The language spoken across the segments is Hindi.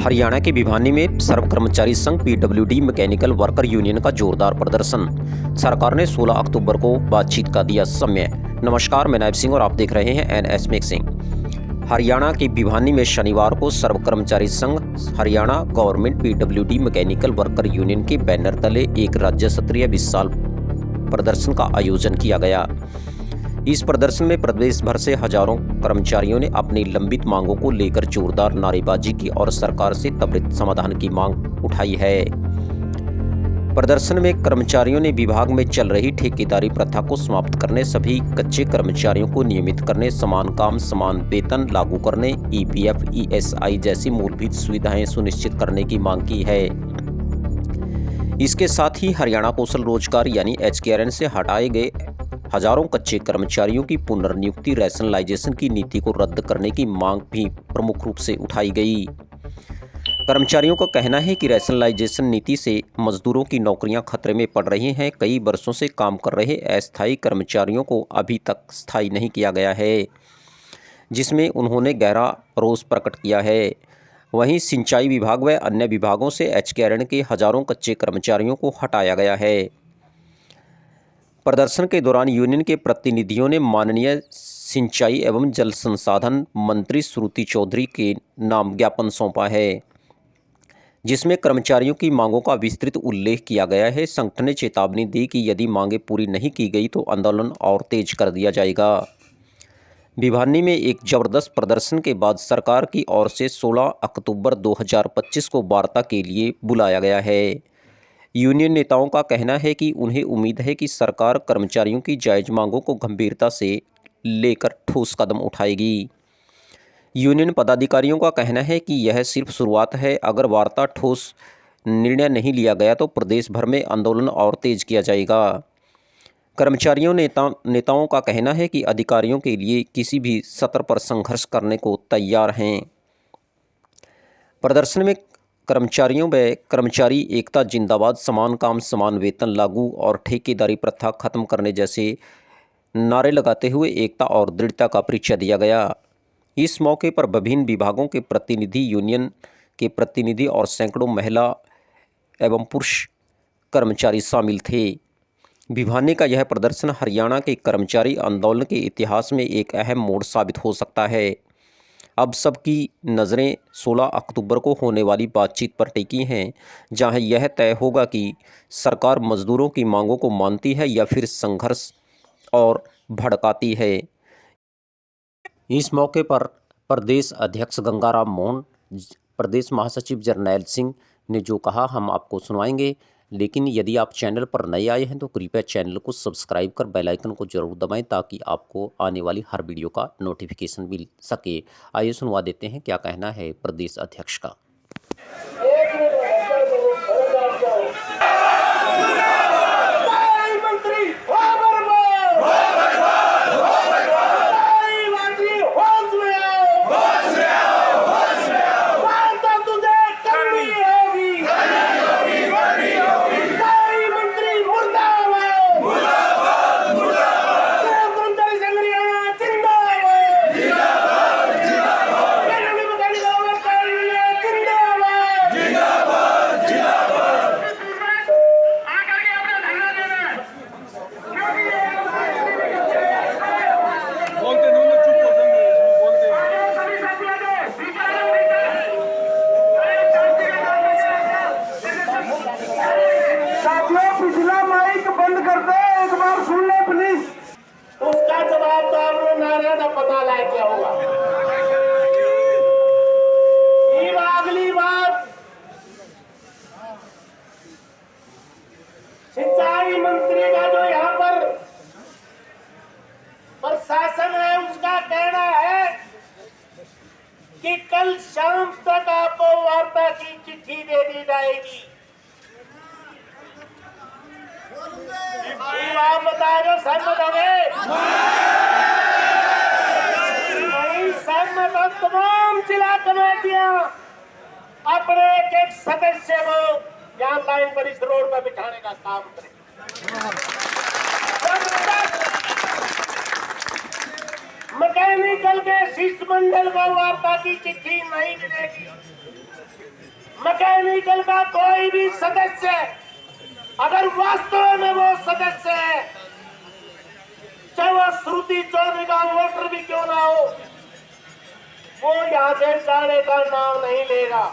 हरियाणा के भिवानी में सर्व कर्मचारी संघ पीडब्ल्यूडी मैकेनिकल वर्कर यूनियन का जोरदार प्रदर्शन। सरकार ने 16 अक्टूबर को बातचीत का दिया समय। नमस्कार, मैं नायब सिंह और आप देख रहे हैं एनएस मिक्सिंग। हरियाणा के भिवानी में शनिवार को सर्व कर्मचारी संघ Haryana government PWD mechanical worker union के बैनर तले एक राज्य स्तरीय विशाल प्रदर्शन का आयोजन किया गया। इस प्रदर्शन में प्रदेश भर से हजारों कर्मचारियों ने अपनी लंबित मांगों को लेकर जोरदार नारेबाजी की और सरकार से त्वरित समाधान की मांग उठाई है। प्रदर्शन में कर्मचारियों ने विभाग में चल रही ठेकेदारी प्रथा को समाप्त करने, सभी कच्चे कर्मचारियों को नियमित करने, समान काम समान वेतन लागू करने, ईपीएफ, ईएसआई जैसी मूलभूत सुविधाएं सुनिश्चित करने की मांग की है। इसके साथ ही हरियाणा कौशल रोजगार यानी HKRN से हटाए गए हजारों कच्चे कर्मचारियों की पुनर्नियुक्ति, रैशनलाइजेशन की नीति को रद्द करने की मांग भी प्रमुख रूप से उठाई गई। कर्मचारियों का कहना है कि रैशनलाइजेशन नीति से मजदूरों की नौकरियां खतरे में पड़ रही हैं। कई वर्षों से काम कर रहे अस्थायी कर्मचारियों को अभी तक स्थायी नहीं किया गया है, जिसमें उन्होंने गहरा रोष प्रकट किया है। वहीं सिंचाई विभाग व अन्य विभागों से HKRN के हजारों कच्चे कर्मचारियों को हटाया गया है। प्रदर्शन के दौरान यूनियन के प्रतिनिधियों ने माननीय सिंचाई एवं जल संसाधन मंत्री श्रुति चौधरी के नाम ज्ञापन सौंपा है, जिसमें कर्मचारियों की मांगों का विस्तृत उल्लेख किया गया है। संगठन ने चेतावनी दी कि यदि मांगें पूरी नहीं की गई तो आंदोलन और तेज कर दिया जाएगा। भिवानी में एक जबरदस्त प्रदर्शन के बाद सरकार की ओर से 16 अक्टूबर 2025 को वार्ता के लिए बुलाया गया है। यूनियन नेताओं का कहना है कि उन्हें उम्मीद है कि सरकार कर्मचारियों की जायज़ मांगों को गंभीरता से लेकर ठोस कदम उठाएगी। यूनियन पदाधिकारियों का कहना है कि यह सिर्फ शुरुआत है। अगर वार्ता ठोस निर्णय नहीं लिया गया तो प्रदेश भर में आंदोलन और तेज किया जाएगा। कर्मचारियों नेताओं का कहना है कि अधिकारियों के लिए किसी भी स्तर पर संघर्ष करने को तैयार हैं। प्रदर्शन में कर्मचारियों व कर्मचारी एकता जिंदाबाद, समान काम समान वेतन लागू और ठेकेदारी प्रथा खत्म करने जैसे नारे लगाते हुए एकता और दृढ़ता का परिचय दिया गया। इस मौके पर विभिन्न विभागों के प्रतिनिधि, यूनियन के प्रतिनिधि और सैकड़ों महिला एवं पुरुष कर्मचारी शामिल थे। भिवानी का यह प्रदर्शन हरियाणा के कर्मचारी आंदोलन के इतिहास में एक अहम मोड़ साबित हो सकता है। अब सबकी नज़रें 16 अक्टूबर को होने वाली बातचीत पर टिकी हैं, जहां यह तय होगा कि सरकार मजदूरों की मांगों को मानती है या फिर संघर्ष और भड़काती है। इस मौके पर प्रदेश अध्यक्ष गंगाराम मोहन, प्रदेश महासचिव जरनैल सिंह ने जो कहा हम आपको सुनाएंगे, लेकिन यदि आप चैनल पर नए आए हैं तो कृपया चैनल को सब्सक्राइब कर बेल आइकन को जरूर दबाएं ताकि आपको आने वाली हर वीडियो का नोटिफिकेशन मिल सके। आइए सुनवा देते हैं क्या कहना है प्रदेश अध्यक्ष का। पिछला माइक बंद कर दे, एक बार सुन ले प्लीज। उसका जवाब तो आपको नारा का पता लग गया होगा। अगली बात, सिंचाई मंत्री का जो यहाँ पर प्रशासन है उसका कहना है कि कल शाम तक आपको वार्ता की चिट्ठी दे दी जाएगी। आप बता रहे हो सहमत होंगे? नहीं सहमत हो तमाम जिला कमेटियां अपने एक एक सदस्य को यहाँ लाइन पर इस रोड पर बिठाने का काम करें। मैकेनिकल के शिष्टमंडल को वार्ता की चिट्ठी नहीं मिलेगी, मैकेनिकल का कोई भी सदस्य अगर वास्तव में वो सदस्य है, चाहे वो श्रुति चौधरी का वोटर भी क्यों ना हो, वो यहाँ से जाने का नाम नहीं लेगा।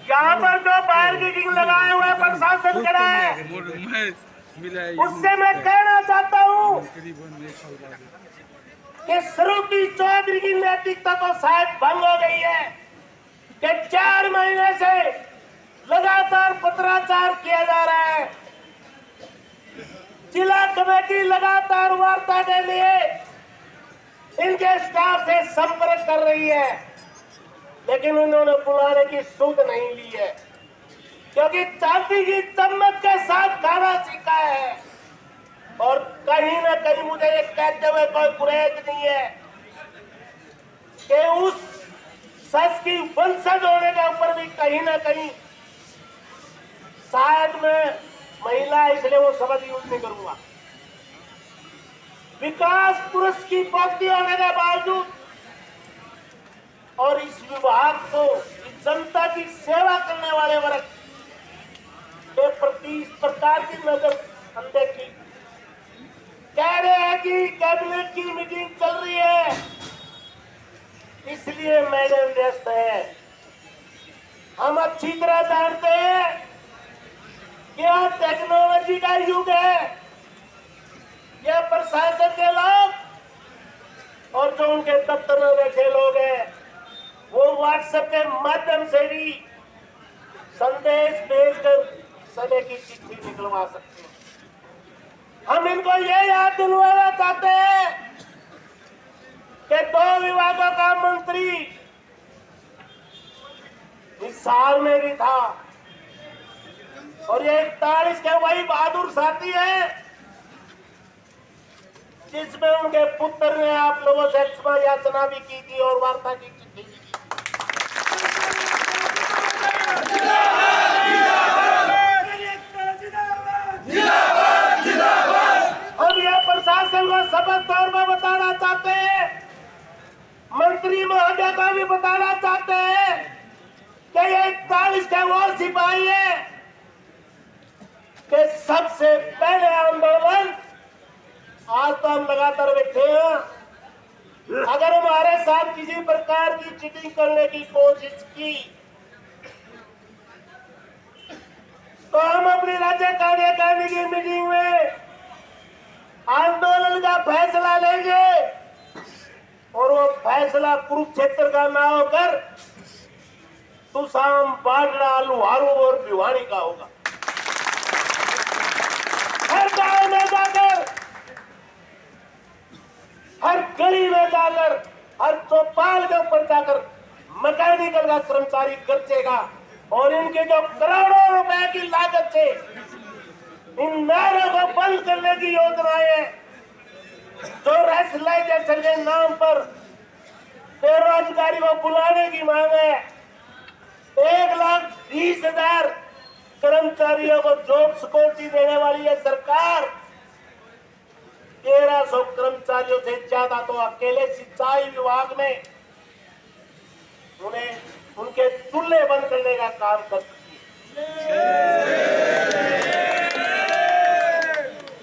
यहाँ पर जो बैरिकेडिंग लगाए हुए प्रशासन करा है, उससे मैं कहना चाहता हूँ कि श्रुति चौधरी की नैतिकता तो शायद भंग हो गई है कि 4 महीने से लगातार पत्राचार किया जा रहा है। जिला कमेटी लगातार वार्ता के लिए इनके स्टाफ से संपर्क कर रही है, लेकिन उन्होंने बुलाने की सुध नहीं ली है, क्योंकि चांदी की चम्मच के साथ खाना सीखा है। और कहीं ना कहीं मुझे ये कहते हुए कोई गुरेज नहीं है कि उस सच की वंशज होने के ऊपर भी कहीं ना कहीं शायद मैं महिला, इसलिए वो शब्द यूज नहीं करूंगा। विकास पुरुष की पक्ति होने के बावजूद और इस विभाग को जनता की सेवा करने वाले वर्ग के प्रति इस प्रकार की नजर अनदेखी, कह रहे हैं कि कैबिनेट की मीटिंग चल रही है इसलिए मैडम व्यस्त है। हम अच्छी तरह जानते हैं कि आज टेक्नोलॉजी का युग है। यह प्रशासन के लोग और जो उनके दफ्तर में बैठे लोग हैं, वो व्हाट्सएप के माध्यम से भी संदेश भेजकर समय की चिट्ठी निकलवा सकते हैं। हम इनको ये याद दिलवाना चाहते हैं कि 2 विभागों का मंत्री इस साल में भी था और ये 41 के वही बहादुर साथी है जिसमें उनके पुत्र ने आप लोगों से क्षमा याचना भी की थी और वार्ता की चिट्ठी भी की। हम यह प्रशासन को स्पष्ट तौर पर बताना चाहते हैं, मंत्री महोदय को भी बताना चाहते हैं कि ये 41 के वो सिपाही है कि सबसे पहले आंदोलन, आज तो हम लगातार बैठे हैं, अगर हमारे साथ किसी प्रकार की चीटिंग करने की कोशिश की तो हम अपनी राज्य कार्यकारिणी की मीटिंग में आंदोलन का फैसला लेंगे और वो फैसला कुरुक्षेत्र का ना होकर तुसाम, बाडरा, लुहारू और भिवानी का होगा। हर गांव में जाकर, हर गली में जाकर, हर चौपाल के ऊपर जाकर मैकेनिकल का कर्मचारी गरजेगा और इनके जो करोड़ों रुपए की लागत से इन नहरों को बंद करने की योजनाएं, जो रेशनलाइजेशन के नाम पर बेरोजगारी को बुलाने की मांग है, 1,20,000 कर्मचारियों को जॉब सिक्योरिटी देने वाली है सरकार। 1300 कर्मचारियों से ज्यादा तो अकेले सिंचाई विभाग में उन्हें उनके चूल्हे बंद करने का काम कर चुकी है।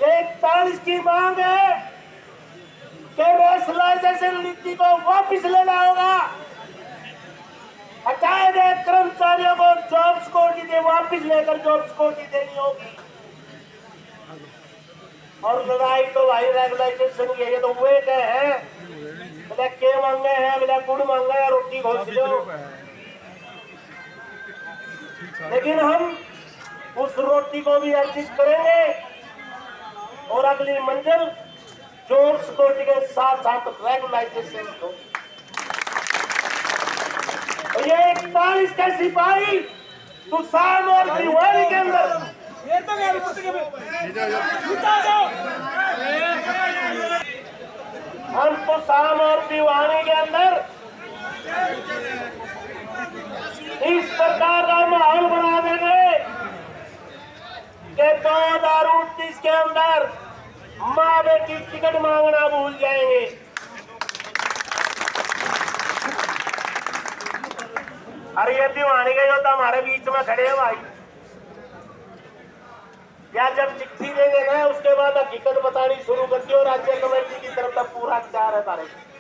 41 की मांग है कि रेशनलाइजेशन नीति को वापस लेना होगा, हटाए गए कर्मचारियों को जॉब सिक्योरिटी वापस लेकर जॉब सिक्योरिटी देनी होगी। और लड़ाई तो भाई रेगुलाइजेशन की है, तो वे कहे हैं बोले के मांगे हैं, बोले गुड़ मांगे हैं, रोटी घोष लो, लेकिन हम उस रोटी को भी अर्जित करेंगे और अगली मंजिल जॉब सिक्योरिटी के साथ साथ रेगुलाइजेशन होगी। और ये 41 के सिपाही तुसाम और भिवानी के अंदर हम तुसाम और भिवानी के अंदर इस प्रकार का माहौल बना देंगे कि 2029 के अंदर माँ बेटी टिकट मांगना भूल जाएंगे। और ये दीवाने योद्धा हमारे बीच में खड़े हैं भाई। या जब चिट्ठी दे देना है उसके बाद हकीकत बतानी शुरू करती हो। राज्य कमेटी की तरफ से पूरा अख्तियार है तारे।